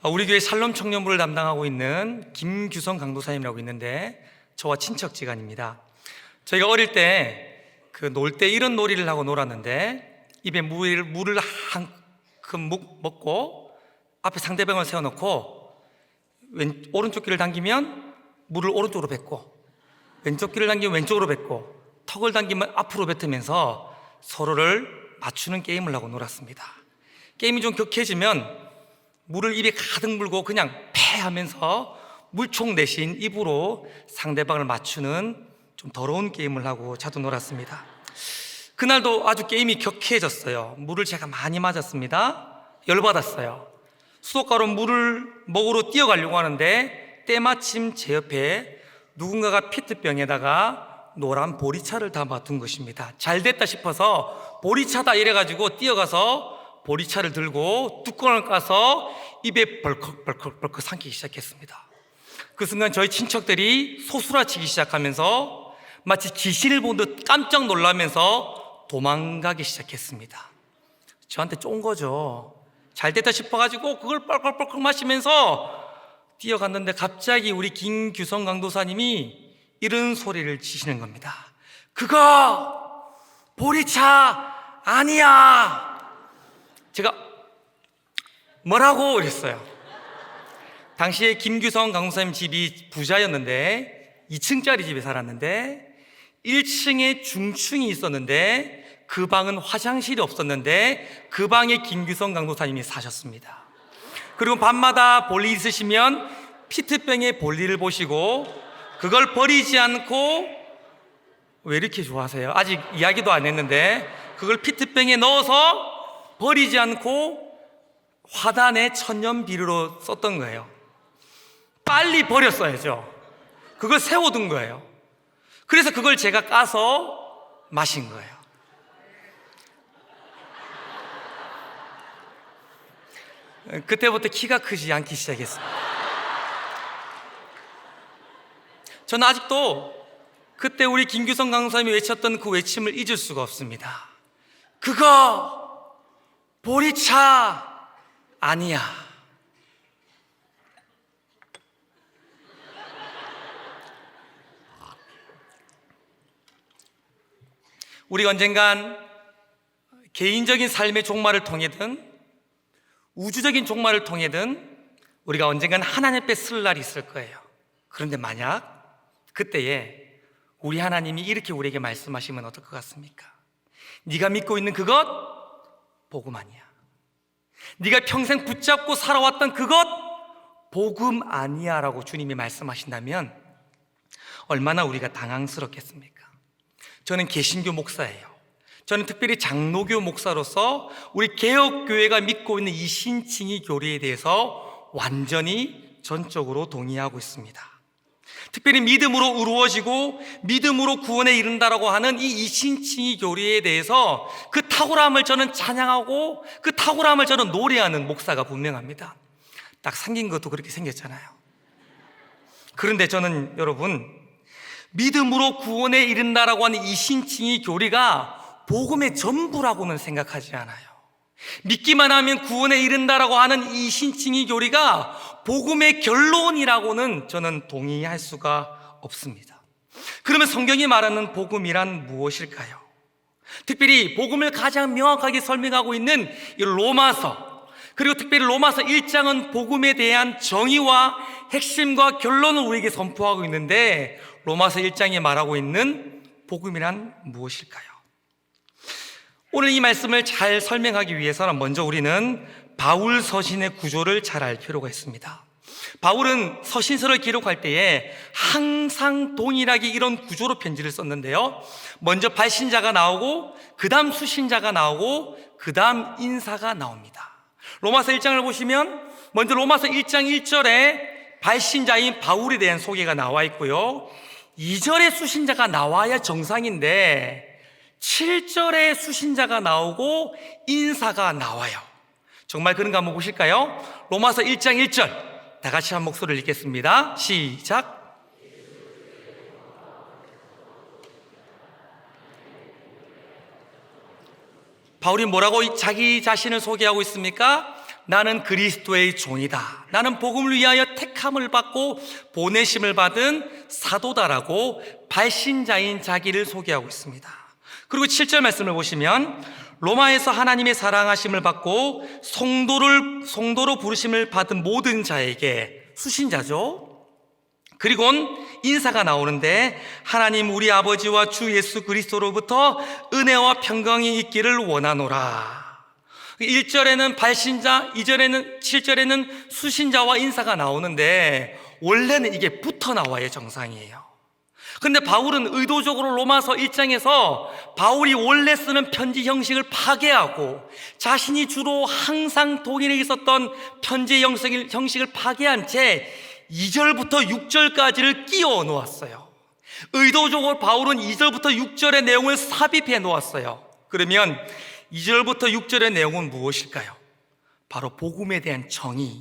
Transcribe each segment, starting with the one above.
우리 교회 샬롬 청년부를 담당하고 있는 김규성 강도사님이라고 있는데 저와 친척지간입니다. 저희가 어릴 때 놀 때 이런 놀이를 하고 놀았는데 입에 물을 한 큼 먹고 앞에 상대방을 세워놓고 오른쪽 귀를 당기면 물을 오른쪽으로 뱉고 왼쪽 귀를 당기면 왼쪽으로 뱉고 턱을 당기면 앞으로 뱉으면서 서로를 맞추는 게임을 하고 놀았습니다. 게임이 좀 격해지면 물을 입에 가득 물고 그냥 패 하면서 물총 대신 입으로 상대방을 맞추는 좀 더러운 게임을 하고 자주 놀았습니다. 그날도 아주 게임이 격해졌어요. 물을 제가 많이 맞았습니다. 열받았어요. 수도가로 물을 먹으러 뛰어가려고 하는데 때마침 제 옆에 누군가가 페트병에다가 노란 보리차를 담아둔 것입니다. 잘 됐다 싶어서 보리차다 이래가지고 뛰어가서 보리차를 들고 뚜껑을 까서 입에 벌컥 삼키기 시작했습니다. 그 순간 저희 친척들이 소스라치기 시작하면서 마치 귀신을 본 듯 깜짝 놀라면서 도망가기 시작했습니다. 저한테 쫀 거죠. 잘 됐다 싶어가지고 그걸 뻘뻘뻘 마시면서 뛰어갔는데 갑자기 우리 김규성 강도사님이 이런 소리를 치시는 겁니다. 그거 보리차 아니야. 제가 뭐라고 이랬어요. 당시에 김규성 강도사님 집이 부자였는데 2층짜리 집에 살았는데 1층에 중층이 있었는데 그 방은 화장실이 없었는데 그 방에 김규성 강도사님이 사셨습니다. 그리고 밤마다 볼일 있으시면 피트병에 볼일을 보시고 그걸 버리지 않고, 왜 이렇게 좋아하세요? 아직 이야기도 안 했는데 그걸 피트병에 넣어서 버리지 않고 화단에 천년비료로 썼던 거예요. 빨리 버렸어야죠. 그걸 세워둔 거예요. 그래서 그걸 제가 까서 마신 거예요. 그때부터 키가 크지 않기 시작했습니다. 저는 아직도 그때 우리 김규성 강사님이 외쳤던 그 외침을 잊을 수가 없습니다. 그거 보리차 아니야. 우리가 언젠간 개인적인 삶의 종말을 통해든 우주적인 종말을 통해든 우리가 언젠간 하나님 앞에 설 날이 있을 거예요. 그런데 만약 그때에 우리 하나님이 이렇게 우리에게 말씀하시면 어떨 것 같습니까? 네가 믿고 있는 그것 복음 아니야. 네가 평생 붙잡고 살아왔던 그것 복음 아니야 라고 주님이 말씀하신다면 얼마나 우리가 당황스럽겠습니까? 저는 개신교 목사예요. 저는 특별히 장로교 목사로서 우리 개혁교회가 믿고 있는 이 신칭의 교리에 대해서 완전히 전적으로 동의하고 있습니다. 특별히 믿음으로 이루어지고 믿음으로 구원에 이른다라고 하는 이 이신칭의 교리에 대해서 그 탁월함을 저는 찬양하고 그 탁월함을 저는 노래하는 목사가 분명합니다. 딱 생긴 것도 그렇게 생겼잖아요. 그런데 저는 여러분, 믿음으로 구원에 이른다라고 하는 이 신칭의 교리가 복음의 전부라고는 생각하지 않아요. 믿기만 하면 구원에 이른다라고 하는 이 신칭의 교리가 복음의 결론이라고는 저는 동의할 수가 없습니다. 그러면 성경이 말하는 복음이란 무엇일까요? 특별히 복음을 가장 명확하게 설명하고 있는 이 로마서, 그리고 특별히 로마서 1장은 복음에 대한 정의와 핵심과 결론을 우리에게 선포하고 있는데 로마서 1장에 말하고 있는 복음이란 무엇일까요? 오늘 이 말씀을 잘 설명하기 위해서는 먼저 우리는 바울 서신의 구조를 잘 알 필요가 있습니다. 바울은 서신서를 기록할 때에 항상 동일하게 이런 구조로 편지를 썼는데요. 먼저 발신자가 나오고 그 다음 수신자가 나오고 그 다음 인사가 나옵니다. 로마서 1장을 보시면 먼저 로마서 1장 1절에 발신자인 바울에 대한 소개가 나와 있고요. 2절에 수신자가 나와야 정상인데 7절에 수신자가 나오고 인사가 나와요. 정말 그런가 한번 보실까요? 로마서 1장 1절 다 같이 한 목소리를 읽겠습니다. 시작. 바울이 뭐라고 자기 자신을 소개하고 있습니까? 나는 그리스도의 종이다. 나는 복음을 위하여 택함을 받고 보내심을 받은 사도다라고 발신자인 자기를 소개하고 있습니다. 그리고 7절 말씀을 보시면 로마에서 하나님의 사랑하심을 받고 성도로 부르심을 받은 모든 자에게, 수신자죠. 그리고는 인사가 나오는데 하나님 우리 아버지와 주 예수 그리스도로부터 은혜와 평강이 있기를 원하노라. 1절에는 발신자, 7절에는 수신자와 인사가 나오는데 원래는 이게 붙어 나와야 정상이에요. 근데 바울은 의도적으로 로마서 1장에서 바울이 원래 쓰는 편지 형식을 파괴하고 자신이 주로 항상 독일에 있었던 편지 형식을 파괴한 채 2절부터 6절까지를 끼워 놓았어요. 의도적으로 바울은 2절부터 6절의 내용을 삽입해 놓았어요. 그러면 2절부터 6절의 내용은 무엇일까요? 바로 복음에 대한 정의,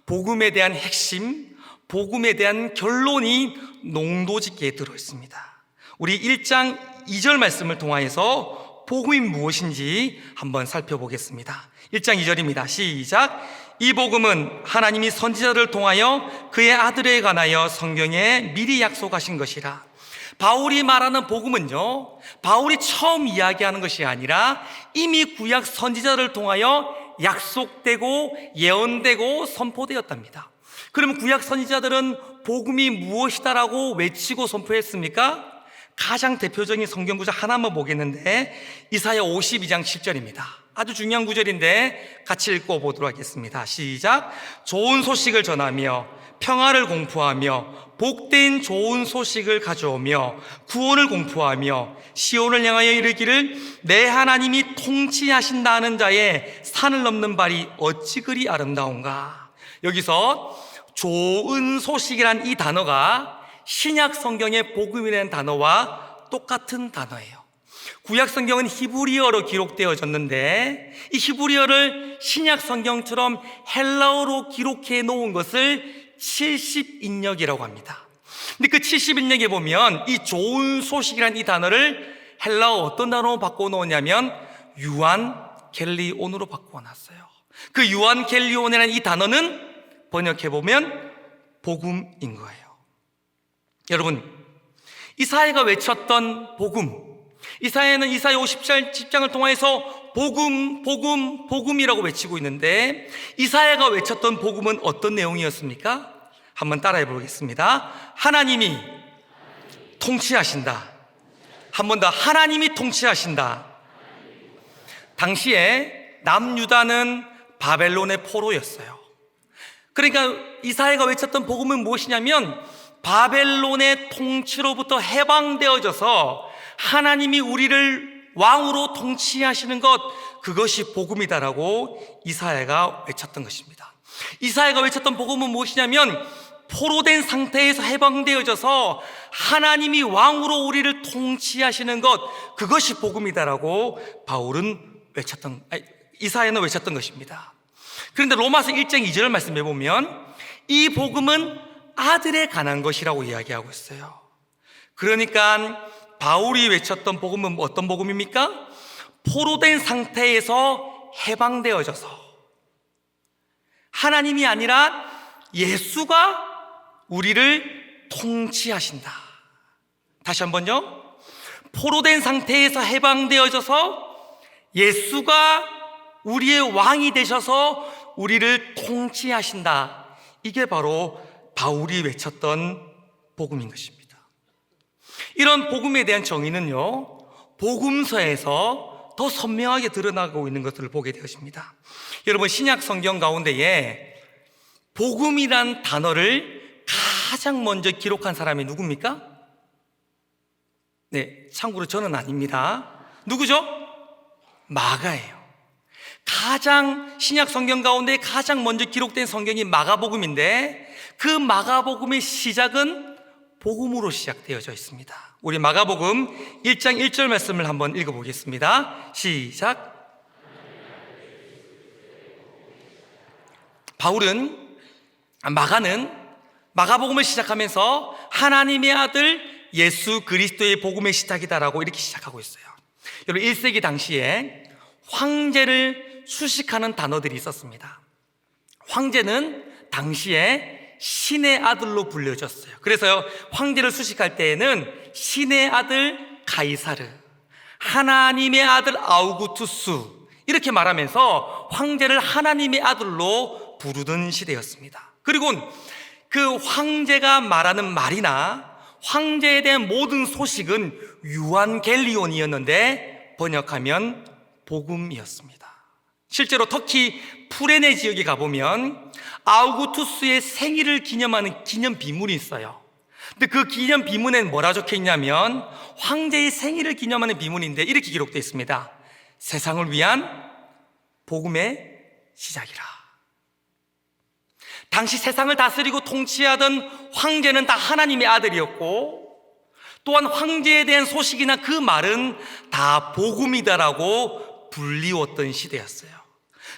복음에 대한 핵심, 복음에 대한 결론이 농도짓게 들어있습니다. 우리 1장 2절 말씀을 통하여서 복음이 무엇인지 한번 살펴보겠습니다. 1장 2절입니다. 시작. 이 복음은 하나님이 선지자를 통하여 그의 아들에 관하여 성경에 미리 약속하신 것이라. 바울이 말하는 복음은요, 바울이 처음 이야기하는 것이 아니라 이미 구약 선지자를 통하여 약속되고 예언되고 선포되었답니다. 그러면 구약 선지자들은 복음이 무엇이다라고 외치고 선포했습니까? 가장 대표적인 성경 구절 하나만 보겠는데 이사야 52장 10절입니다. 아주 중요한 구절인데 같이 읽어보도록 하겠습니다. 시작. 좋은 소식을 전하며 평화를 공포하며 복된 좋은 소식을 가져오며 구원을 공포하며 시온을 향하여 이르기를 내 하나님이 통치하신다는 자의 산을 넘는 발이 어찌 그리 아름다운가. 여기서 좋은 소식이란 이 단어가 신약 성경의 복음이라는 단어와 똑같은 단어예요. 구약 성경은 히브리어로 기록되어졌는데 이 히브리어를 신약 성경처럼 헬라어로 기록해 놓은 것을 70인역이라고 합니다. 근데 그 70인역에 보면 이 좋은 소식이란 이 단어를 헬라어 어떤 단어로 바꿔놓았냐면 유안겔리온으로 바꿔놨어요. 그 유안겔리온이라는 이 단어는 번역해보면 복음인 거예요. 여러분, 이사야가 외쳤던 복음, 이사야는 이사야 50장을 통해서 복음이라고 외치고 있는데 이사야가 외쳤던 복음은 어떤 내용이었습니까? 한번 따라해 보겠습니다. 하나님이 통치하신다. 한 번 더, 하나님이 통치하신다. 당시에 남유다는 바벨론의 포로였어요. 그러니까 이사야가 외쳤던 복음은 무엇이냐면 바벨론의 통치로부터 해방되어져서 하나님이 우리를 왕으로 통치하시는 것, 그것이 복음이다라고 이사야가 외쳤던 것입니다. 이사야가 외쳤던 복음은 무엇이냐면 포로된 상태에서 해방되어져서 하나님이 왕으로 우리를 통치하시는 것, 그것이 복음이다라고 이사야는 외쳤던 것입니다. 그런데 로마서 1장 2절 말씀해 보면 이 복음은 아들에 관한 것이라고 이야기하고 있어요. 그러니까 바울이 외쳤던 복음은 어떤 복음입니까? 포로된 상태에서 해방되어져서 하나님이 아니라 예수가 우리를 통치하신다. 다시 한번요. 포로된 상태에서 해방되어져서 예수가 우리의 왕이 되셔서 우리를 통치하신다. 이게 바로 바울이 외쳤던 복음인 것입니다. 이런 복음에 대한 정의는요, 복음서에서 더 선명하게 드러나고 있는 것들을 보게 되었습니다. 여러분, 신약 성경 가운데에 복음이란 단어를 가장 먼저 기록한 사람이 누굽니까? 네, 참고로 저는 아닙니다. 누구죠? 마가예요. 신약 성경 가운데 가장 먼저 기록된 성경이 마가복음인데 그 마가복음의 시작은 복음으로 시작되어져 있습니다. 우리 마가복음 1장 1절 말씀을 한번 읽어보겠습니다. 시작. 마가는 마가복음을 시작하면서 하나님의 아들 예수 그리스도의 복음의 시작이다라고 이렇게 시작하고 있어요. 여러분, 1세기 당시에 황제를 수식하는 단어들이 있었습니다. 황제는 당시에 신의 아들로 불려졌어요. 그래서 황제를 수식할 때에는 신의 아들 가이사르, 하나님의 아들 아우구투스 이렇게 말하면서 황제를 하나님의 아들로 부르던 시대였습니다. 그리고 그 황제가 말하는 말이나 황제에 대한 모든 소식은 유한겔리온이었는데 번역하면 복음이었습니다. 실제로 터키 푸레네 지역에 가보면 아우구투스의 생일을 기념하는 기념 비문이 있어요. 근데 그 기념 비문엔 뭐라 적혀 있냐면 황제의 생일을 기념하는 비문인데 이렇게 기록되어 있습니다. 세상을 위한 복음의 시작이라. 당시 세상을 다스리고 통치하던 황제는 다 하나님의 아들이었고, 또한 황제에 대한 소식이나 그 말은 다 복음이다라고 불리웠던 시대였어요.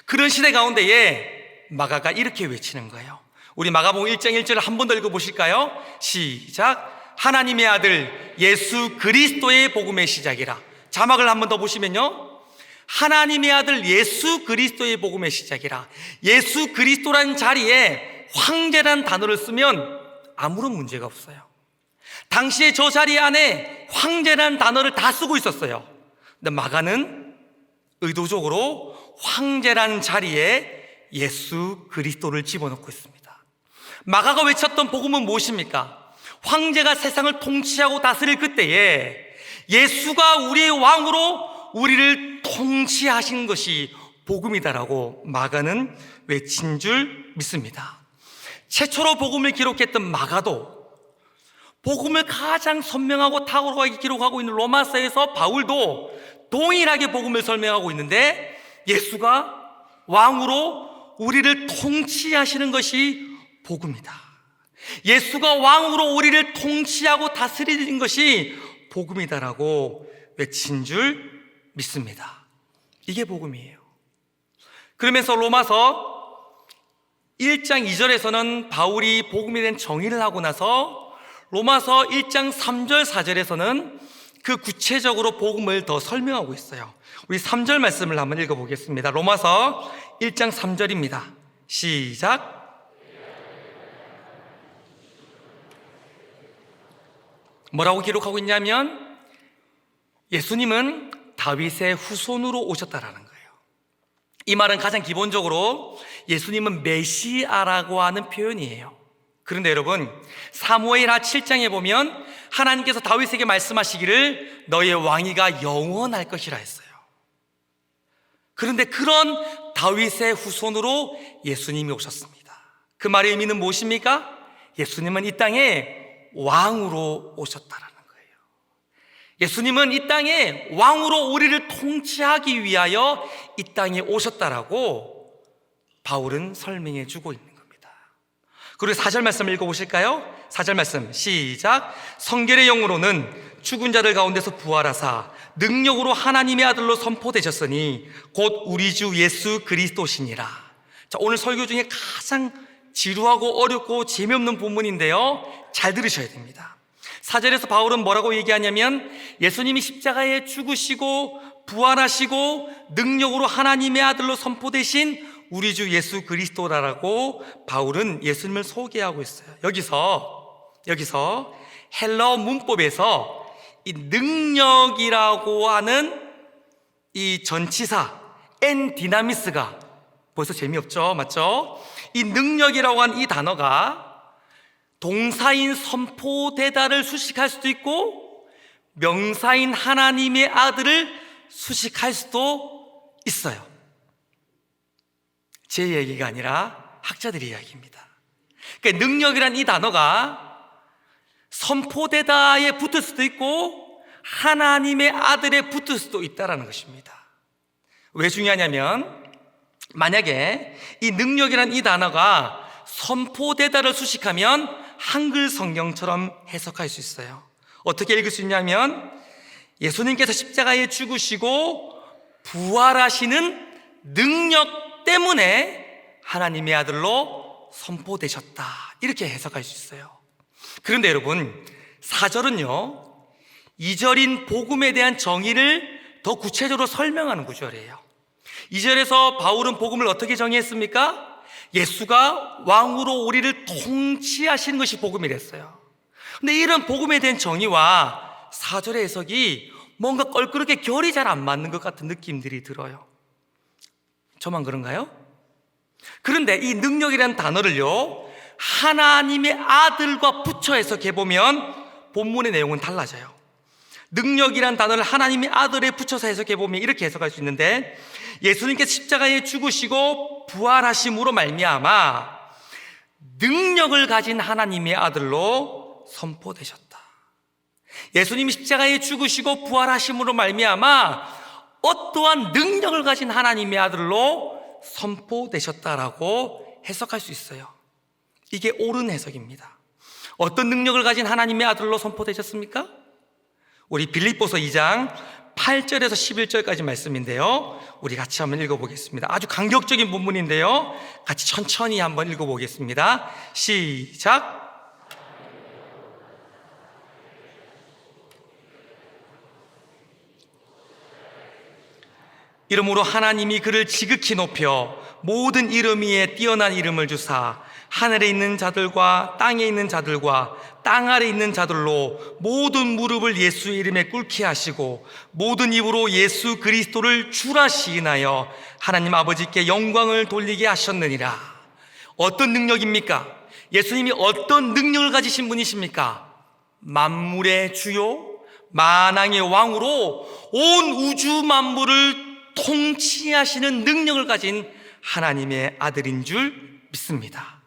그런 시대 가운데에 마가가 이렇게 외치는 거예요. 우리 마가복음 1장 1절을 한 번 더 읽어보실까요? 시작. 하나님의 아들 예수 그리스도의 복음의 시작이라. 자막을 한 번 더 보시면요, 하나님의 아들 예수 그리스도의 복음의 시작이라. 예수 그리스도라는 자리에 황제라는 단어를 쓰면 아무런 문제가 없어요. 당시에 저 자리 안에 황제라는 단어를 다 쓰고 있었어요. 근데 마가는 의도적으로 황제라는 자리에 예수 그리스도를 집어넣고 있습니다. 마가가 외쳤던 복음은 무엇입니까? 황제가 세상을 통치하고 다스릴 그때에 예수가 우리의 왕으로 우리를 통치하신 것이 복음이다라고 마가는 외친 줄 믿습니다. 최초로 복음을 기록했던 마가도, 복음을 가장 선명하고 탁월하게 기록하고 있는 로마서에서 바울도 동일하게 복음을 설명하고 있는데, 예수가 왕으로 우리를 통치하시는 것이 복음이다, 예수가 왕으로 우리를 통치하고 다스리는 것이 복음이다라고 외친 줄 믿습니다. 이게 복음이에요. 그러면서 로마서 1장 2절에서는 바울이 복음에 대한 정의를 하고 나서 로마서 1장 3절 4절에서는 그 구체적으로 복음을 더 설명하고 있어요. 우리 3절 말씀을 한번 읽어보겠습니다. 로마서 1장 3절입니다. 시작. 뭐라고 기록하고 있냐면 예수님은 다윗의 후손으로 오셨다라는 거예요. 이 말은 가장 기본적으로 예수님은 메시아라고 하는 표현이에요. 그런데 여러분, 사무엘하 7장에 보면 하나님께서 다윗에게 말씀하시기를 너의 왕위가 영원할 것이라 했어요. 그런데 그런 다윗의 후손으로 예수님이 오셨습니다. 그 말의 의미는 무엇입니까? 예수님은 이 땅에 왕으로 오셨다라는 거예요. 예수님은 이 땅에 왕으로 우리를 통치하기 위하여 이 땅에 오셨다라고 바울은 설명해 주고 있는 겁니다. 그리고 4절 말씀 읽어보실까요? 4절 말씀 시작. 성결의 영으로는 죽은 자들 가운데서 부활하사 능력으로 하나님의 아들로 선포되셨으니 곧 우리 주 예수 그리스도시니라. 자, 오늘 설교 중에 가장 지루하고 어렵고 재미없는 본문인데요, 잘 들으셔야 됩니다. 4절에서 바울은 뭐라고 얘기하냐면 예수님이 십자가에 죽으시고 부활하시고 능력으로 하나님의 아들로 선포되신 우리 주 예수 그리스도라고 바울은 예수님을 소개하고 있어요. 여기서 헬라어 문법에서 이 능력이라고 하는 이 전치사 엔 디나미스가, 벌써 재미없죠? 맞죠? 이 능력이라고 하는 이 단어가 동사인 선포되다를 수식할 수도 있고 명사인 하나님의 아들을 수식할 수도 있어요. 제 얘기가 아니라 학자들의 이야기입니다. 그러니까 능력이란 이 단어가 선포되다에 붙을 수도 있고 하나님의 아들에 붙을 수도 있다는 것입니다. 왜 중요하냐면 만약에 이 능력이란 이 단어가 선포되다를 수식하면 한글 성경처럼 해석할 수 있어요. 어떻게 읽을 수 있냐면 예수님께서 십자가에 죽으시고 부활하시는 능력 때문에 하나님의 아들로 선포되셨다, 이렇게 해석할 수 있어요. 그런데 여러분, 4절은요 2절인 복음에 대한 정의를 더 구체적으로 설명하는 구절이에요. 2절에서 바울은 복음을 어떻게 정의했습니까? 예수가 왕으로 우리를 통치하시는 것이 복음이랬어요. 근데 이런 복음에 대한 정의와 4절의 해석이 뭔가 껄끄럽게 결이 잘 안 맞는 것 같은 느낌들이 들어요. 저만 그런가요? 그런데 이 능력이라는 단어를요, 하나님의 아들과 붙여 해석해보면 본문의 내용은 달라져요. 능력이란 단어를 하나님의 아들에 붙여서 해석해보면 이렇게 해석할 수 있는데, 예수님께서 십자가에 죽으시고 부활하심으로 말미암아 능력을 가진 하나님의 아들로 선포되셨다. 예수님이 십자가에 죽으시고 부활하심으로 말미암아 어떠한 능력을 가진 하나님의 아들로 선포되셨다라고 해석할 수 있어요. 이게 옳은 해석입니다. 어떤 능력을 가진 하나님의 아들로 선포되셨습니까? 우리 빌립보서 2장 8절에서 11절까지 말씀인데요, 우리 같이 한번 읽어보겠습니다. 아주 감격적인 본문인데요, 같이 천천히 한번 읽어보겠습니다. 시작. 이러므로 하나님이 그를 지극히 높여 모든 이름 위에 뛰어난 이름을 주사 하늘에 있는 자들과 땅에 있는 자들과 땅 아래 있는 자들로 모든 무릎을 예수의 이름에 꿇게 하시고 모든 입으로 예수 그리스도를 주라 시인하여 하나님 아버지께 영광을 돌리게 하셨느니라. 어떤 능력입니까? 예수님이 어떤 능력을 가지신 분이십니까? 만물의 주요 만왕의 왕으로 온 우주 만물을 통치하시는 능력을 가진 하나님의 아들인 줄 믿습니다.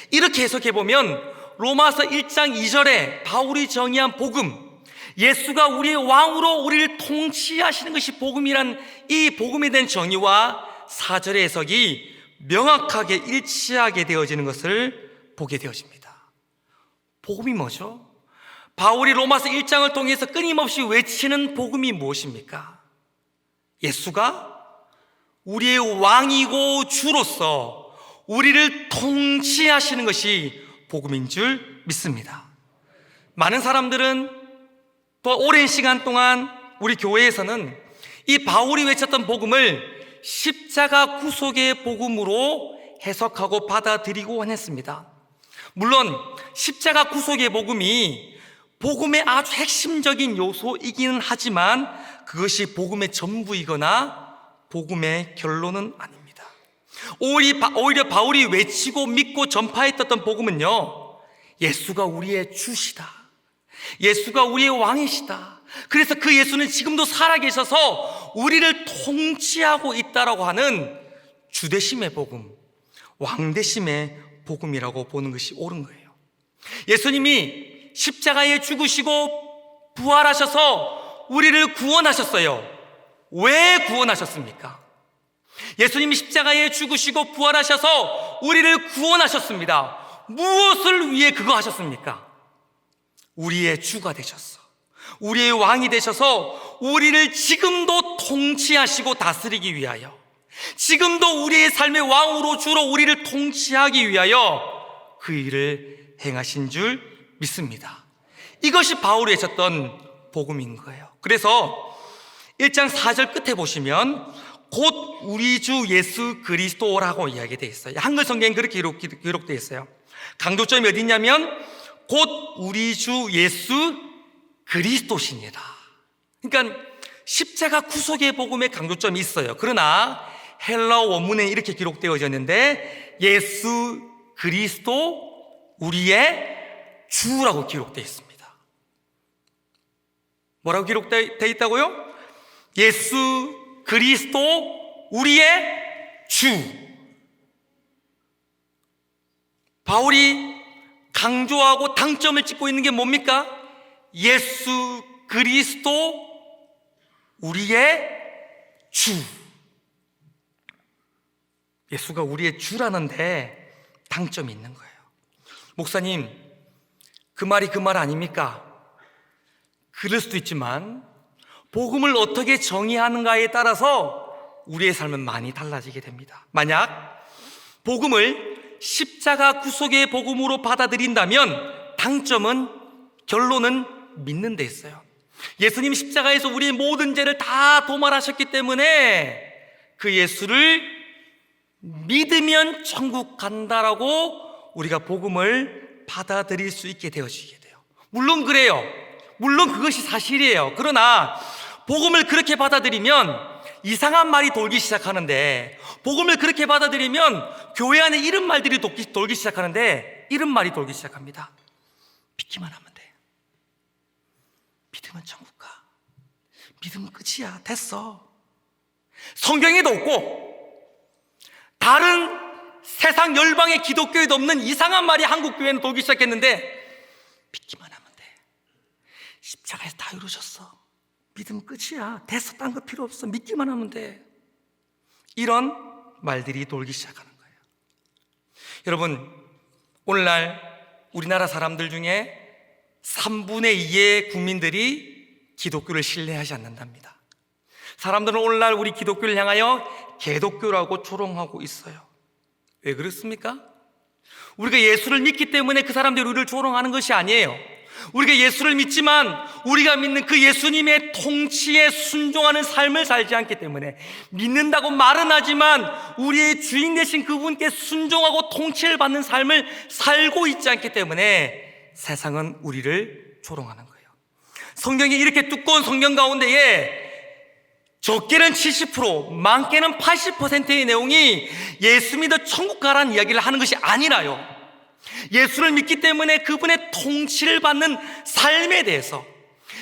이렇게 해석해보면 로마서 1장 2절에 바울이 정의한 복음, 예수가 우리의 왕으로 우리를 통치하시는 것이 복음이란 이 복음에 대한 정의와 4절의 해석이 명확하게 일치하게 되어지는 것을 보게 되어집니다. 복음이 뭐죠? 바울이 로마서 1장을 통해서 끊임없이 외치는 복음이 무엇입니까? 예수가 우리의 왕이고 주로서 우리를 통치하시는 것이 복음인 줄 믿습니다. 많은 사람들은 또 오랜 시간 동안 우리 교회에서는 이 바울이 외쳤던 복음을 십자가 구속의 복음으로 해석하고 받아들이고 했습니다. 물론 십자가 구속의 복음이 복음의 아주 핵심적인 요소이기는 하지만 그것이 복음의 전부이거나 복음의 결론은 아닙니다. 오히려 바울이 외치고 믿고 전파했던 복음은요, 예수가 우리의 주시다, 예수가 우리의 왕이시다, 그래서 그 예수는 지금도 살아계셔서 우리를 통치하고 있다라고 하는 주대심의 복음, 왕대심의 복음이라고 보는 것이 옳은 거예요. 예수님이 십자가에 죽으시고 부활하셔서 우리를 구원하셨어요. 왜 구원하셨습니까? 예수님이 십자가에 죽으시고 부활하셔서 우리를 구원하셨습니다. 무엇을 위해 그거 하셨습니까? 우리의 주가 되셔서, 우리의 왕이 되셔서 우리를 지금도 통치하시고 다스리기 위하여, 지금도 우리의 삶의 왕으로 주로 우리를 통치하기 위하여 그 일을 행하신 줄 믿습니다. 이것이 바울이 외쳤던 복음인 거예요. 그래서 1장 4절 끝에 보시면 곧 우리 주 예수 그리스도라고 이야기되어 있어요. 한글 성경에 그렇게 기록되어 있어요. 강조점이 어디 있냐면 곧 우리 주 예수 그리스도시니라. 그러니까 십자가 구속의 복음에 강조점이 있어요. 그러나 헬라어 원문에 이렇게 기록되어졌는데 예수 그리스도 우리의 주라고 기록되어 있습니다. 뭐라고 기록되어 있다고요? 예수 그리스도 우리의 주. 바울이 강조하고 당점을 찍고 있는 게 뭡니까? 예수 그리스도 우리의 주. 예수가 우리의 주라는데 당점이 있는 거예요. 목사님, 그 말이 그 말 아닙니까? 그럴 수도 있지만 복음을 어떻게 정의하는가에 따라서 우리의 삶은 많이 달라지게 됩니다. 만약 복음을 십자가 구속의 복음으로 받아들인다면 당점은, 결론은 믿는 데 있어요. 예수님 십자가에서 우리의 모든 죄를 다 도말하셨기 때문에 그 예수를 믿으면 천국 간다라고 우리가 복음을 받아들일 수 있게 되어지게 돼요. 물론 그래요. 물론 그것이 사실이에요. 그러나 복음을 그렇게 받아들이면 이상한 말이 돌기 시작하는데, 복음을 그렇게 받아들이면 교회 안에 이런 말들이 돌기 시작하는데, 이런 말이 돌기 시작합니다. 믿기만 하면 돼. 믿으면 천국 가. 믿으면 끝이야. 됐어. 성경에도 없고 다른 세상 열방의 기독교에도 없는 이상한 말이 한국 교회는 돌기 시작했는데, 믿기만 하면 돼. 십자가에서 다 이루셨어. 믿으면 끝이야. 됐어. 딴 거 필요 없어. 믿기만 하면 돼. 이런 말들이 돌기 시작하는 거예요. 여러분, 오늘날 우리나라 사람들 중에 3분의 2의 국민들이 기독교를 신뢰하지 않는답니다. 사람들은 오늘날 우리 기독교를 향하여 개독교라고 조롱하고 있어요. 왜 그렇습니까? 우리가 예수를 믿기 때문에 그 사람들이 우리를 조롱하는 것이 아니에요. 우리가 예수를 믿지만 우리가 믿는 그 예수님의 통치에 순종하는 삶을 살지 않기 때문에, 믿는다고 말은 하지만 우리의 주인 되신 그분께 순종하고 통치를 받는 삶을 살고 있지 않기 때문에 세상은 우리를 조롱하는 거예요. 성경이 이렇게 두꺼운 성경 가운데에 적게는 70%, 많게는 80%의 내용이 예수 믿어 천국 가라는 이야기를 하는 것이 아니라요, 예수를 믿기 때문에 그분의 통치를 받는 삶에 대해서,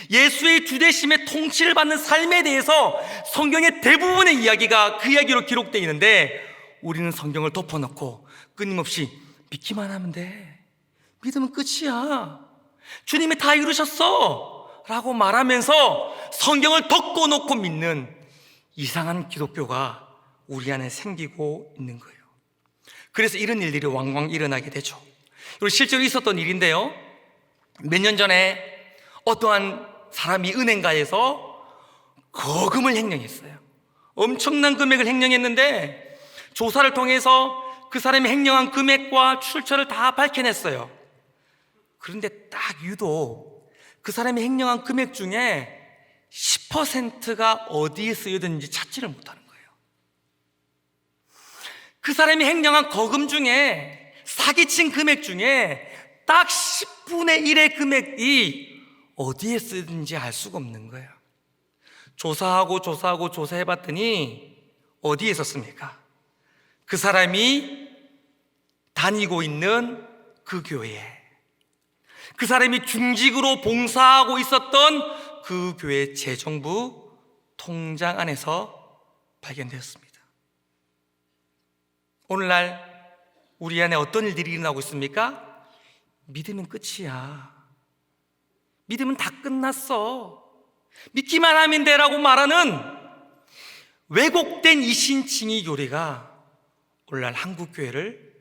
예수의 주되심의 통치를 받는 삶에 대해서 성경의 대부분의 이야기가 그 이야기로 기록되어 있는데, 우리는 성경을 덮어놓고 끊임없이 믿기만 하면 돼, 믿으면 끝이야, 주님이 다 이루셨어 라고 말하면서 성경을 덮어놓고 믿는 이상한 기독교가 우리 안에 생기고 있는 거예요. 그래서 이런 일들이 왕왕 일어나게 되죠. 그리고 실제로 있었던 일인데요, 몇 년 전에 어떠한 사람이 은행가에서 거금을 횡령했어요. 엄청난 금액을 횡령했는데 조사를 통해서 그 사람이 횡령한 금액과 출처를 다 밝혀냈어요. 그런데 딱 유독 그 사람이 횡령한 금액 중에 10%가 어디에 쓰여졌는지 찾지를 못하는 거예요. 그 사람이 횡령한 거금 중에, 사기친 금액 중에 딱 10분의 1의 금액이 어디에 쓰였는지 알 수가 없는 거예요. 조사하고 조사해봤더니 어디에 썼습니까? 그 사람이 다니고 있는 그 교회에, 그 사람이 중직으로 봉사하고 있었던 그 교회 재정부 통장 안에서 발견되었습니다. 오늘날 우리 안에 어떤 일들이 일어나고 있습니까? 믿으면 끝이야, 믿으면 다 끝났어, 믿기만 하면 되라고 말하는 왜곡된 이신칭의 교리가 오늘날 한국교회를,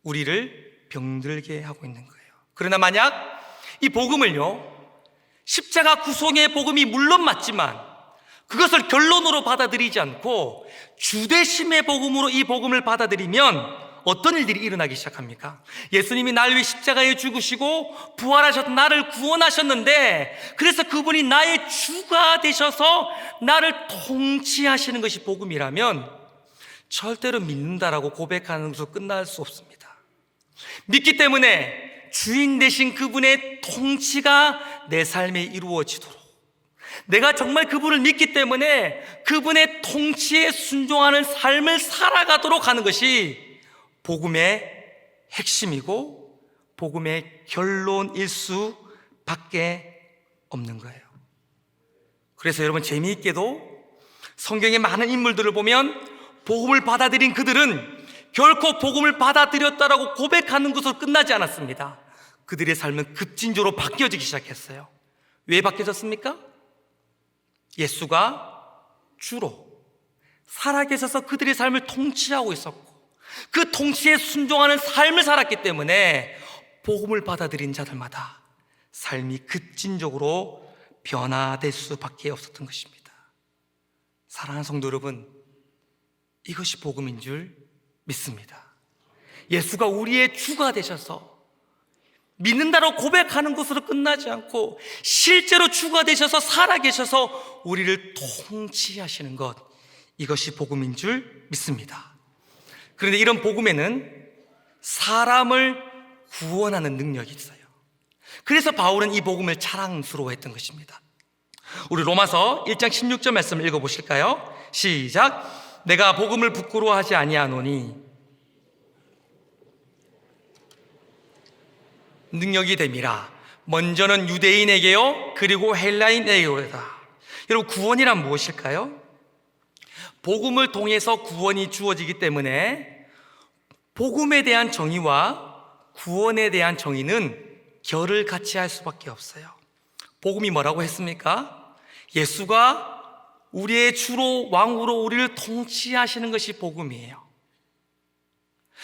우리를 병들게 하고 있는 거예요. 그러나 만약 이 복음을요, 십자가 구속의 복음이 물론 맞지만 그것을 결론으로 받아들이지 않고 주되심의 복음으로 이 복음을 받아들이면 어떤 일들이 일어나기 시작합니까? 예수님이 날 위해 십자가에 죽으시고 부활하셔서 나를 구원하셨는데, 그래서 그분이 나의 주가 되셔서 나를 통치하시는 것이 복음이라면 절대로 믿는다라고 고백하는 것으로 끝날 수 없습니다. 믿기 때문에 주인 되신 그분의 통치가 내 삶에 이루어지도록, 내가 정말 그분을 믿기 때문에 그분의 통치에 순종하는 삶을 살아가도록 하는 것이 복음의 핵심이고 복음의 결론일 수밖에 없는 거예요. 그래서 여러분, 재미있게도 성경의 많은 인물들을 보면 복음을 받아들인 그들은 결코 복음을 받아들였다라고 고백하는 것으로 끝나지 않았습니다. 그들의 삶은 급진적으로 바뀌어지기 시작했어요. 왜 바뀌어졌습니까? 예수가 주로 살아계셔서 그들의 삶을 통치하고 있었고 그 통치에 순종하는 삶을 살았기 때문에 복음을 받아들인 자들마다 삶이 급진적으로 변화될 수밖에 없었던 것입니다. 사랑하는 성도 여러분, 이것이 복음인 줄 믿습니다. 예수가 우리의 주가 되셔서 믿는다고 고백하는 것으로 끝나지 않고 실제로 주가 되셔서 살아계셔서 우리를 통치하시는 것, 이것이 복음인 줄 믿습니다. 그런데 이런 복음에는 사람을 구원하는 능력이 있어요. 그래서 바울은 이 복음을 자랑스러워했던 것입니다. 우리 로마서 1장 16절 말씀을 읽어보실까요? 시작. 내가 복음을 부끄러워하지 아니하노니 능력이 됨이라. 먼저는 유대인에게요 그리고 헬라인에게로다. 여러분, 구원이란 무엇일까요? 복음을 통해서 구원이 주어지기 때문에 복음에 대한 정의와 구원에 대한 정의는 결을 같이 할 수밖에 없어요. 복음이 뭐라고 했습니까? 예수가 우리의 주로 왕으로 우리를 통치하시는 것이 복음이에요.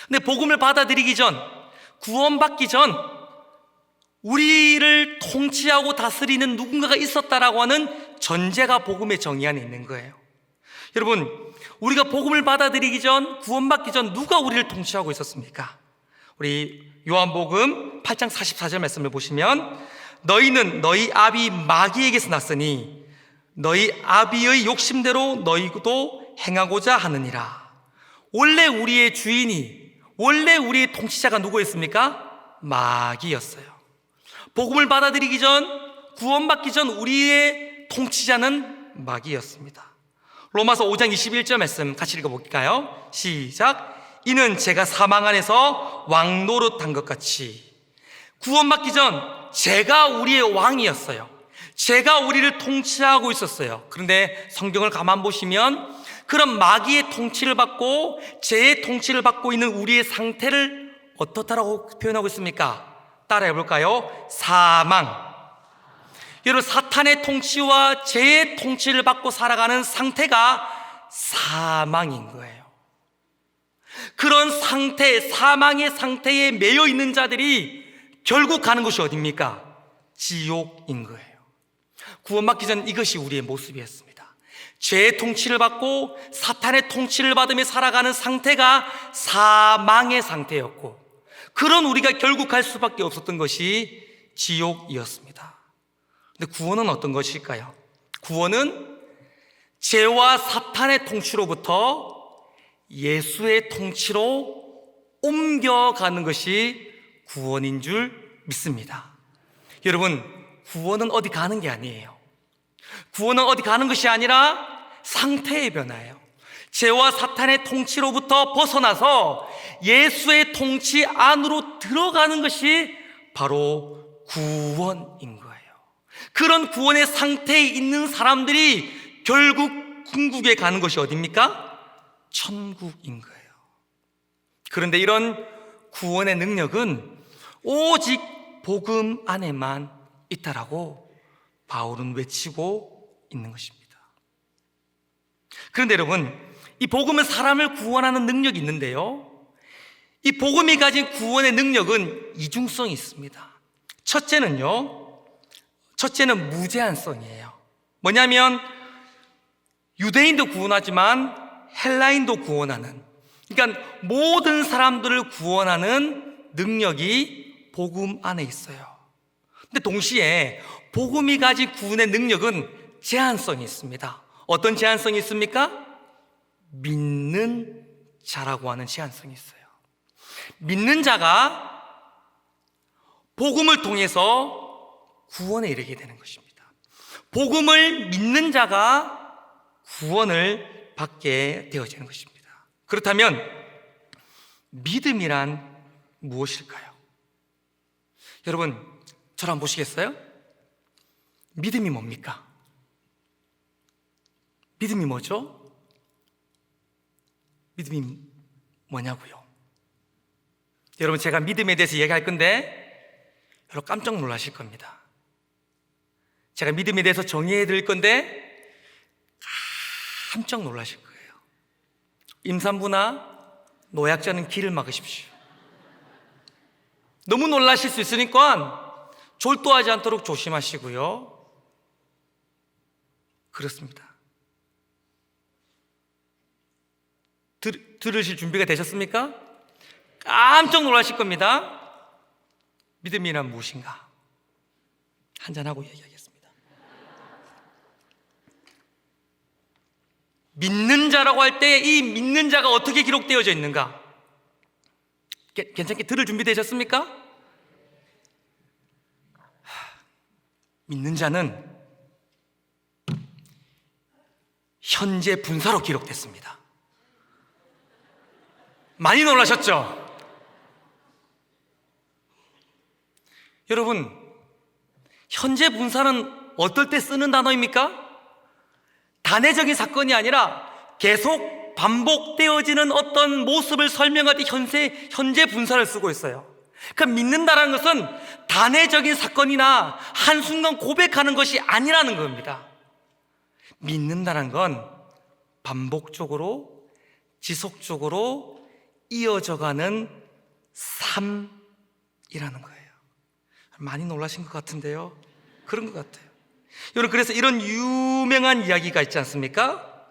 근데 복음을 받아들이기 전, 구원받기 전 우리를 통치하고 다스리는 누군가가 있었다라고 하는 전제가 복음의 정의 안에 있는 거예요. 여러분, 우리가 복음을 받아들이기 전, 구원받기 전 누가 우리를 통치하고 있었습니까? 우리 요한복음 8장 44절 말씀을 보시면, 너희는 너희 아비 마귀에게서 났으니 너희 아비의 욕심대로 너희도 행하고자 하느니라. 원래 우리의 주인이, 원래 우리의 통치자가 누구였습니까? 마귀였어요. 복음을 받아들이기 전, 구원받기 전 우리의 통치자는 마귀였습니다. 로마서 5장 21절 말씀 같이 읽어볼까요? 시작. 이는 제가 사망 안에서 왕 노릇한 것 같이, 구원받기 전 제가 우리의 왕이었어요. 제가 우리를 통치하고 있었어요. 그런데 성경을 가만 보시면 그런 마귀의 통치를 받고 죄의 통치를 받고 있는 우리의 상태를 어떻다라고 표현하고 있습니까? 따라해 볼까요? 사망. 여러분, 사탄의 통치와 죄의 통치를 받고 살아가는 상태가 사망인 거예요. 그런 상태, 사망의 상태에 매여 있는 자들이 결국 가는 곳이 어디입니까? 지옥인 거예요. 구원받기 전 이것이 우리의 모습이었습니다. 죄의 통치를 받고 사탄의 통치를 받으며 살아가는 상태가 사망의 상태였고, 그런 우리가 결국 갈 수밖에 없었던 것이 지옥이었습니다. 근데 구원은 어떤 것일까요? 구원은 죄와 사탄의 통치로부터 예수의 통치로 옮겨가는 것이 구원인 줄 믿습니다. 여러분, 구원은 어디 가는 게 아니에요. 구원은 어디 가는 것이 아니라 상태의 변화예요. 죄와 사탄의 통치로부터 벗어나서 예수의 통치 안으로 들어가는 것이 바로 구원인 거예요. 그런 구원의 상태에 있는 사람들이 결국 궁극에 가는 것이 어디입니까? 천국인 거예요. 그런데 이런 구원의 능력은 오직 복음 안에만 있다라고 바울은 외치고 있는 것입니다. 그런데 여러분, 이 복음은 사람을 구원하는 능력이 있는데요, 이 복음이 가진 구원의 능력은 이중성이 있습니다. 첫째는 무제한성이에요. 뭐냐면 유대인도 구원하지만 헬라인도 구원하는, 그러니까 모든 사람들을 구원하는 능력이 복음 안에 있어요. 근데 동시에 복음이 가진 구원의 능력은 제한성이 있습니다. 어떤 제한성이 있습니까? 믿는 자라고 하는 제한성이 있어요. 믿는 자가 복음을 통해서 구원에 이르게 되는 것입니다. 복음을 믿는 자가 구원을 받게 되어지는 것입니다. 그렇다면 믿음이란 무엇일까요? 여러분, 저를 한번 보시겠어요? 믿음이 뭡니까? 믿음이 뭐죠? 믿음이 뭐냐고요? 여러분, 제가 믿음에 대해서 얘기할 건데 여러분 깜짝 놀라실 겁니다. 제가 믿음에 대해서 정의해 드릴 건데 깜짝 놀라실 거예요. 임산부나 노약자는 귀를 막으십시오. 너무 놀라실 수 있으니까 졸도하지 않도록 조심하시고요. 그렇습니다. 들으실 준비가 되셨습니까? 깜짝 놀라실 겁니다. 믿음이란 무엇인가? 한잔하고 얘기하겠습니다. 믿는 자라고 할 때 이 믿는 자가 어떻게 기록되어져 있는가? 괜찮게 들을 준비되셨습니까? 믿는 자는 현재 분사로 기록됐습니다. 많이 놀라셨죠? 여러분, 현재 분사는 어떨 때 쓰는 단어입니까? 단회적인 사건이 아니라 계속 반복되어지는 어떤 모습을 설명할 때 현재 분사를 쓰고 있어요. 그러니까 믿는다는 것은 단회적인 사건이나 한순간 고백하는 것이 아니라는 겁니다. 믿는다는 건 반복적으로 지속적으로 이어져가는 삶이라는 거예요. 많이 놀라신 것 같은데요. 그런 것 같아요. 여러분, 그래서 이런 유명한 이야기가 있지 않습니까?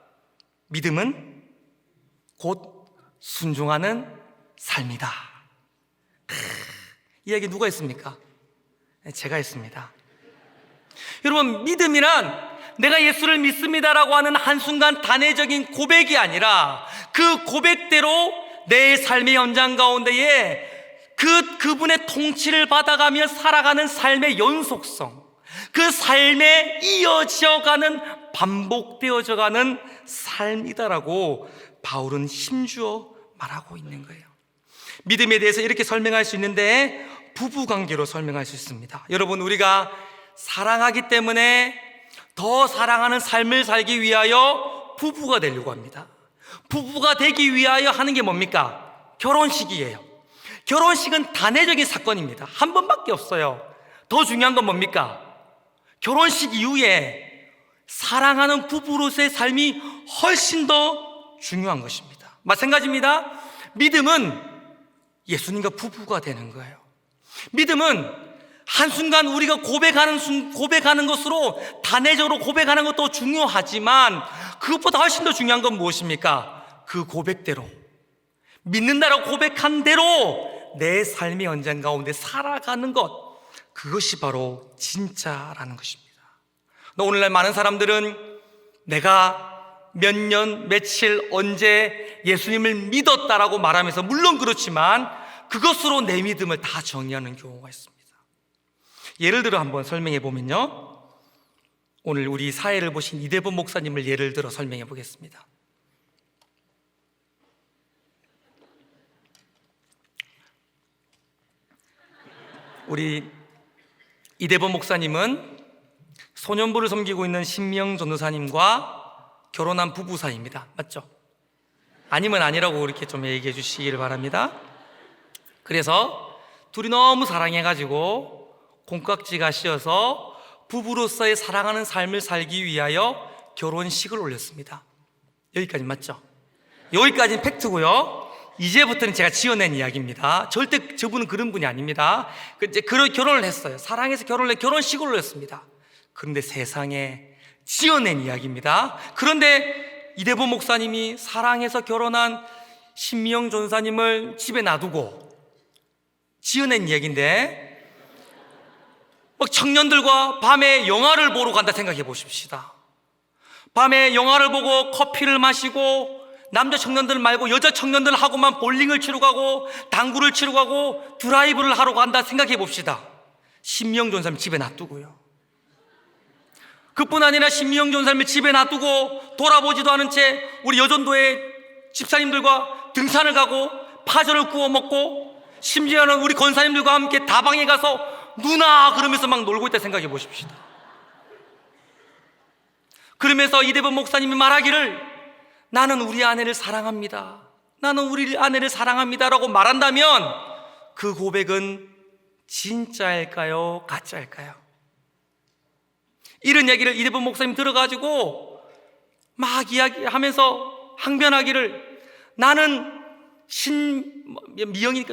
믿음은 곧 순종하는 삶이다. 이 이야기 누가 했습니까? 제가 했습니다. 여러분, 믿음이란 내가 예수를 믿습니다라고 하는 한순간 단회적인 고백이 아니라 그 고백대로 내 삶의 현장 가운데에 그분의 통치를 받아가며 살아가는 삶의 연속성, 그 삶에 이어져가는, 반복되어져가는 삶이다라고 바울은 힘주어 말하고 있는 거예요. 믿음에 대해서 이렇게 설명할 수 있는데 부부관계로 설명할 수 있습니다. 여러분, 우리가 사랑하기 때문에 더 사랑하는 삶을 살기 위하여 부부가 되려고 합니다. 부부가 되기 위하여 하는 게 뭡니까? 결혼식이에요. 결혼식은 단회적인 사건입니다. 한 번밖에 없어요. 더 중요한 건 뭡니까? 결혼식 이후에 사랑하는 부부로서의 삶이 훨씬 더 중요한 것입니다. 마찬가지입니다. 믿음은 예수님과 부부가 되는 거예요. 믿음은 한순간 우리가 고백하는 것으로 단회적으로 고백하는 것도 중요하지만 그것보다 훨씬 더 중요한 건 무엇입니까? 그 고백대로, 믿는다라고 고백한 대로 내 삶의 현장 가운데 살아가는 것, 그것이 바로 진짜라는 것입니다. 오늘날 많은 사람들은 내가 몇 년, 며칠, 언제 예수님을 믿었다라고 말하면서, 물론 그렇지만 그것으로 내 믿음을 다 정의하는 경우가 있습니다. 예를 들어 한번 설명해 보면요, 오늘 우리 사회를 보신 이대범 목사님을 예를 들어 설명해 보겠습니다. 우리 이대범 목사님은 소년부를 섬기고 있는 신미영 전도사님과 결혼한 부부 사이입니다. 맞죠? 아니면 아니라고 이렇게 좀 얘기해 주시기를 바랍니다. 그래서 둘이 너무 사랑해가지고 콩깍지가 씌어서 부부로서의 사랑하는 삶을 살기 위하여 결혼식을 올렸습니다. 여기까지 맞죠? 여기까지는 팩트고요. 이제부터는 제가 지어낸 이야기입니다. 절대 저분은 그런 분이 아닙니다. 이제 결혼을 했어요. 사랑해서 결혼식을 올렸습니다. 그런데 세상에 지어낸 이야기입니다. 그런데 이대범 목사님이 사랑해서 결혼한 신미영 전사님을 집에 놔두고, 지어낸 이야기인데, 막 청년들과 밤에 영화를 보러 간다 생각해 보십시다. 밤에 영화를 보고 커피를 마시고, 남자 청년들 말고 여자 청년들하고만 볼링을 치러 가고 당구를 치러 가고 드라이브를 하러 간다 생각해 봅시다. 신미영 전사님 집에 놔두고요. 그뿐 아니라 신미영 전사님을 집에 놔두고 돌아보지도 않은 채 우리 여전도의 집사님들과 등산을 가고 파전을 구워 먹고, 심지어는 우리 권사님들과 함께 다방에 가서 누나 그러면서 막 놀고 있다 생각해 보십시다. 그러면서 이대범 목사님이 말하기를, 나는 우리 아내를 사랑합니다, 나는 우리 아내를 사랑합니다라고 말한다면 그 고백은 진짜일까요? 가짜일까요? 이런 얘기를 이대범 목사님 들어가지고 막 이야기하면서 항변하기를, 나는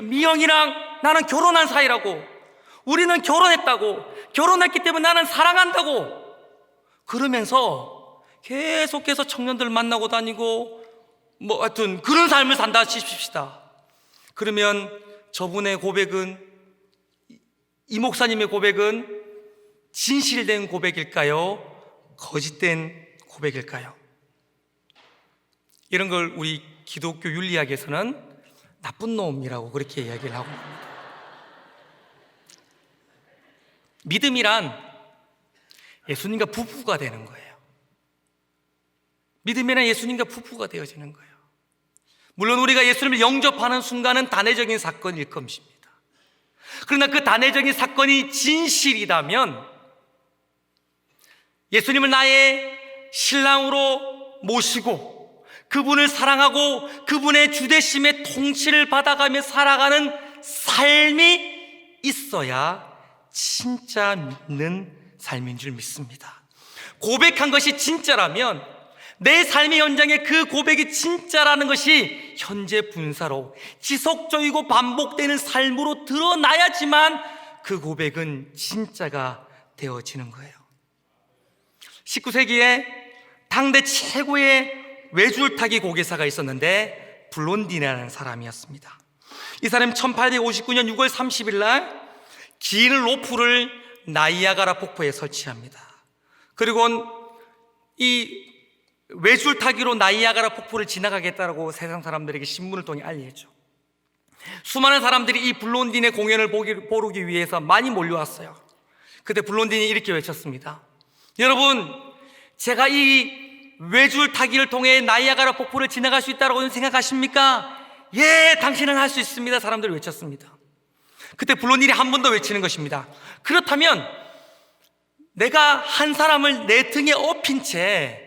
미영이랑 나는 결혼한 사이라고, 우리는 결혼했다고, 결혼했기 때문에 나는 사랑한다고, 그러면서 계속해서 청년들 만나고 다니고 하여튼 그런 삶을 산다 치십시다. 그러면 저분의 고백은, 이 목사님의 고백은 진실된 고백일까요? 거짓된 고백일까요? 이런 걸 우리 기독교 윤리학에서는 나쁜 놈이라고 그렇게 이야기를 하고 있습니다. 믿음이란 예수님과 부부가 되는 거예요. 믿음이란 예수님과 부부가 되어지는 거예요. 물론 우리가 예수님을 영접하는 순간은 단회적인 사건일 것입니다. 그러나 그 단회적인 사건이 진실이라면 예수님을 나의 신랑으로 모시고 그분을 사랑하고 그분의 주대심의 통치를 받아가며 살아가는 삶이 있어야 진짜 믿는 삶인 줄 믿습니다. 고백한 것이 진짜라면 내 삶의 현장에 그 고백이 진짜라는 것이 현재 분사로 지속적이고 반복되는 삶으로 드러나야지만 그 고백은 진짜가 되어지는 거예요. 19세기에 당대 최고의 외줄타기 고개사가 있었는데 블론디네라는 사람이었습니다. 이 사람은 1859년 6월 30일 날 긴 로프를 나이아가라 폭포에 설치합니다. 그리고 이 외줄타기로 나이아가라 폭포를 지나가겠다고 세상 사람들에게 신문을 통해 알리죠. 수많은 사람들이 이 블론디네 공연을 보기 위해서 많이 몰려왔어요. 그때 블론디네 이렇게 외쳤습니다. 여러분, 제가 이 외줄타기를 통해 나이아가라 폭포를 지나갈 수 있다고 생각하십니까? 예, 당신은 할 수 있습니다. 사람들이 외쳤습니다. 그때 블론디네 한 번 더 외치는 것입니다. 그렇다면 내가 한 사람을 내 등에 업힌 채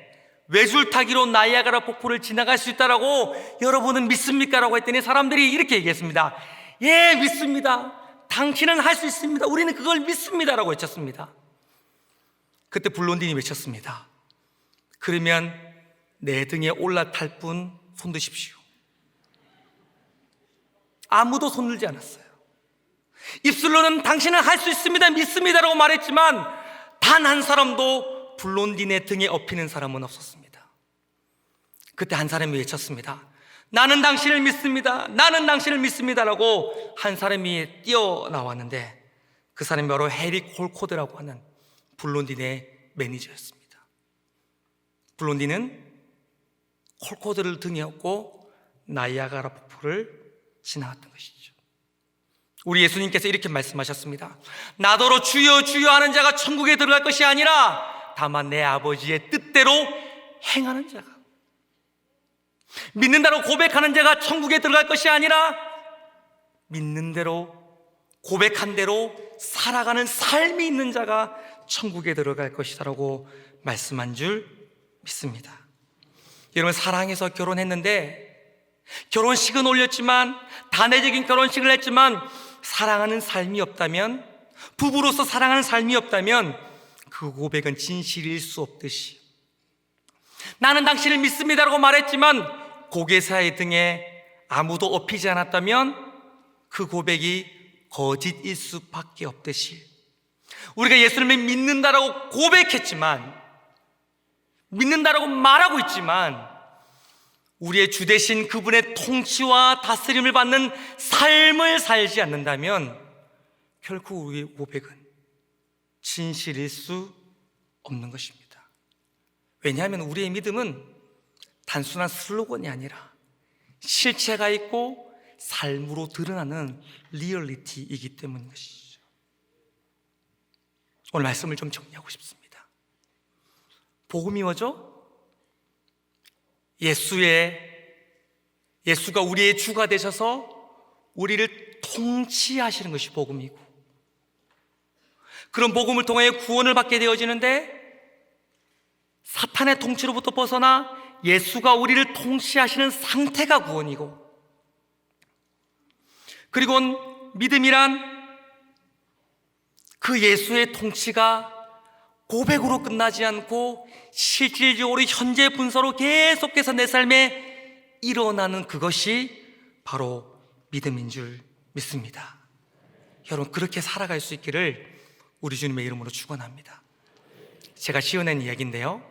외줄타기로 나이아가라 폭포를 지나갈 수 있다라고 여러분은 믿습니까? 라고 했더니 사람들이 이렇게 얘기했습니다. 예, 믿습니다. 당신은 할 수 있습니다. 우리는 그걸 믿습니다. 라고 외쳤습니다. 그때 블론디니 외쳤습니다. 그러면 내 등에 올라탈 분 손 드십시오. 아무도 손 들지 않았어요. 입술로는 당신은 할 수 있습니다, 믿습니다 라고 말했지만 단 한 사람도 블론디네 등에 업히는 사람은 없었습니다. 그때 한 사람이 외쳤습니다. 나는 당신을 믿습니다. 나는 당신을 믿습니다 라고 한 사람이 뛰어나왔는데 그 사람이 바로 해리 콜코드라고 하는 블론디네 매니저였습니다. 블론디는 콜코드를 등에 업고 나이아가라 폭포를 지나갔던 것이죠. 우리 예수님께서 이렇게 말씀하셨습니다. 나더러 주여 주여 하는 자가 천국에 들어갈 것이 아니라 다만 내 아버지의 뜻대로 행하는 자가, 믿는다고 고백하는 자가 천국에 들어갈 것이 아니라 믿는 대로 고백한 대로 살아가는 삶이 있는 자가 천국에 들어갈 것이다라고 말씀한 줄 믿습니다. 여러분, 사랑해서 결혼했는데 결혼식은 올렸지만 단회적인 결혼식을 했지만 사랑하는 삶이 없다면, 부부로서 사랑하는 삶이 없다면 그 고백은 진실일 수 없듯이, 나는 당신을 믿습니다라고 말했지만 고개사의 등에 아무도 업히지 않았다면 그 고백이 거짓일 수밖에 없듯이, 우리가 예수님을 믿는다라고 고백했지만, 믿는다라고 말하고 있지만 우리의 주 되신 그분의 통치와 다스림을 받는 삶을 살지 않는다면 결코 우리의 고백은 진실일 수 없는 것입니다. 왜냐하면 우리의 믿음은 단순한 슬로건이 아니라 실체가 있고 삶으로 드러나는 리얼리티이기 때문인 것이죠. 오늘 말씀을 좀 정리하고 싶습니다. 복음이 뭐죠? 예수가 우리의 주가 되셔서 우리를 통치하시는 것이 복음이고, 그런 복음을 통해 구원을 받게 되어지는데 사탄의 통치로부터 벗어나 예수가 우리를 통치하시는 상태가 구원이고, 그리고 믿음이란 그 예수의 통치가 고백으로 끝나지 않고 실질적으로 현재 분서로 계속해서 내 삶에 일어나는 그것이 바로 믿음인 줄 믿습니다. 여러분, 그렇게 살아갈 수 있기를 우리 주님의 이름으로 축원합니다. 제가 지어낸 이야기인데요,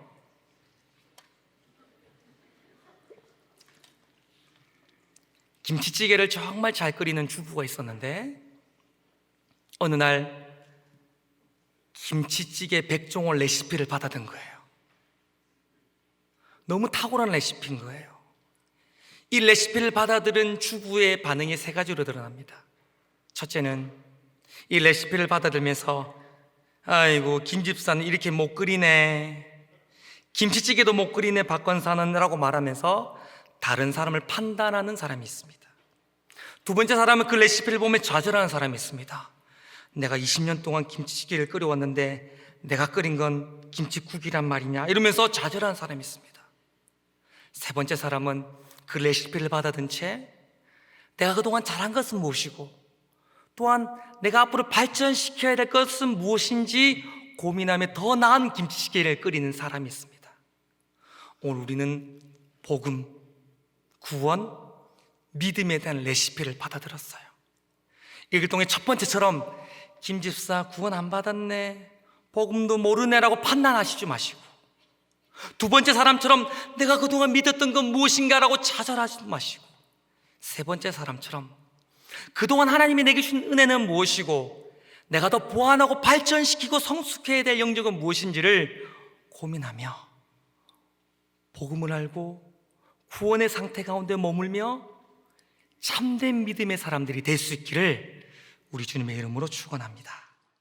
김치찌개를 정말 잘 끓이는 주부가 있었는데 어느 날 김치찌개 백종원 레시피를 받아든 거예요. 너무 탁월한 레시피인 거예요. 이 레시피를 받아들인 주부의 반응이 세 가지로 드러납니다. 첫째는 이 레시피를 받아들면서 아이고 김 집사는 이렇게 못 끓이네, 김치찌개도 못 끓이네 박건사는 라고 말하면서 다른 사람을 판단하는 사람이 있습니다. 두 번째 사람은 그 레시피를 보면 좌절하는 사람이 있습니다. 내가 20년 동안 김치찌개를 끓여왔는데 내가 끓인 건 김치국이란 말이냐 이러면서 좌절하는 사람이 있습니다. 세 번째 사람은 그 레시피를 받아든 채 내가 그동안 잘한 것은 무엇이고 또한 내가 앞으로 발전시켜야 될 것은 무엇인지 고민하며 더 나은 김치찌개를 끓이는 사람이 있습니다. 오늘 우리는 복음, 구원, 믿음에 대한 레시피를 받아들였어요. 읽을 동안 첫 번째처럼 김집사 구원 안 받았네, 복음도 모르네 라고 판단하시지 마시고, 두 번째 사람처럼 내가 그동안 믿었던 건 무엇인가 라고 좌절하지 마시고, 세 번째 사람처럼 그동안 하나님이 내게 주신 은혜는 무엇이고 내가 더 보완하고 발전시키고 성숙해야 될 영역은 무엇인지를 고민하며 복음을 알고 구원의 상태 가운데 머물며 참된 믿음의 사람들이 될 수 있기를 우리 주님의 이름으로 축원합니다.